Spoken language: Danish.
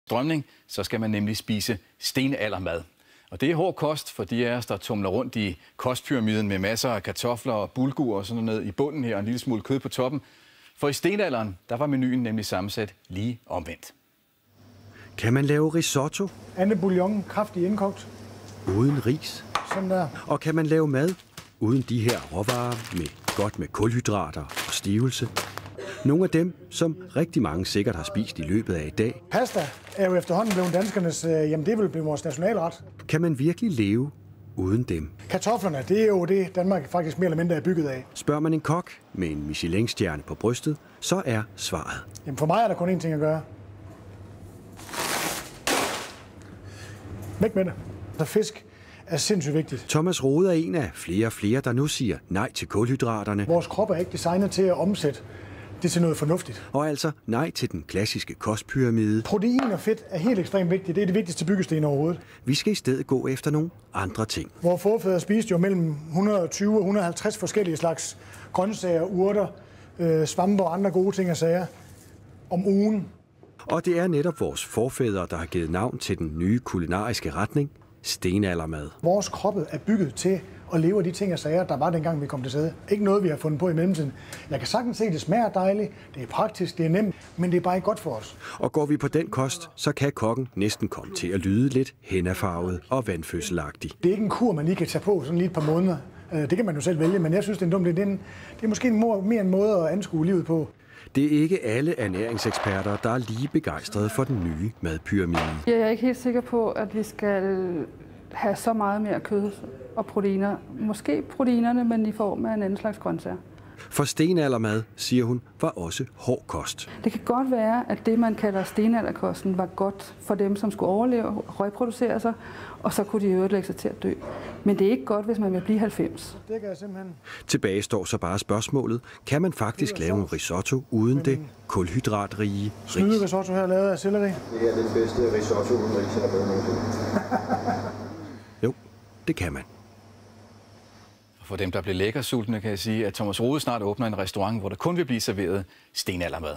strømning, så skal man nemlig spise stenaldermad. Og det er hård kost for de af os, der tumler rundt i kostpyramiden med masser af kartofler og bulgur og sådan noget i bunden her og en lille smule kød på toppen. For i stenalderen, der var menuen nemlig sammensat lige omvendt. Kan man lave risotto? Andet bouillon, kraftig indkogt. Uden ris? Sådan der. Og kan man lave mad uden de her råvarer godt med kulhydrater og stivelse? Nogle af dem, som rigtig mange sikkert har spist i løbet af i dag. Pasta er jo efterhånden blevet danskernes, det vil blive vores nationalret. Kan man virkelig leve uden dem? Kartoflerne, det er jo det, Danmark faktisk mere eller mindre er bygget af. Spørger man en kok med en Michelin-stjerne på brystet, så er svaret. Jamen for mig er der kun én ting at gøre. Væk med det. Så fisk er sindssygt vigtigt. Thomas Rode er en af flere, der nu siger nej til kulhydraterne. Vores krop er ikke designet til at omsætte det til noget fornuftigt. Og altså nej til den klassiske kostpyramide. Protein og fedt er helt ekstremt vigtigt. Det er det vigtigste byggesten overhovedet. Vi skal i stedet gå efter nogle andre ting. Vores forfædre spiste jo mellem 120 og 150 forskellige slags grøntsager, urter, svampe og andre gode ting og sager om ugen. Og det er netop vores forfædre, der har givet navn til den nye kulinariske retning, stenaldermad. Vores kroppe er bygget til at leve af de ting og sager, der var dengang, vi kom til sæde. Ikke noget, vi har fundet på i mellemtiden. Jeg kan sagtens se, at det smager dejligt, det er praktisk, det er nemt, men det er bare ikke godt for os. Og går vi på den kost, så kan kokken næsten komme til at lyde lidt hennafarvet og vandfødselagtig. Det er ikke en kur, man lige kan tage på sådan lige et par måneder. Det kan man jo selv vælge, men jeg synes, det er dumt. Det er måske mere en måde at anskue livet på. Det er ikke alle ernæringseksperter, der er lige begejstrede for den nye madpyramide. Jeg er ikke helt sikker på, at vi skal have så meget mere kød og proteiner. Måske proteinerne, men i form af en anden slags grøntsager. For stenaldermad, siger hun, var også hård kost. Det kan godt være, at det, man kalder stenalderkosten, var godt for dem, som skulle overleve, reproducere sig, og så kunne de øvrigt lægge sig til at dø. Men det er ikke godt, hvis man vil blive 90. Det kan jeg simpelthen. Tilbage står så bare spørgsmålet, kan man faktisk lave en risotto uden det kulhydratrige ris? Snyde risotto her lavet af selleri. Det er den bedste risotto uden ris, jeg har lavet nogensinde. Jo, det kan man. For dem, der bliver lækkersultne, kan jeg sige, at Thomas Rode snart åbner en restaurant, hvor der kun vil blive serveret stenaldermad.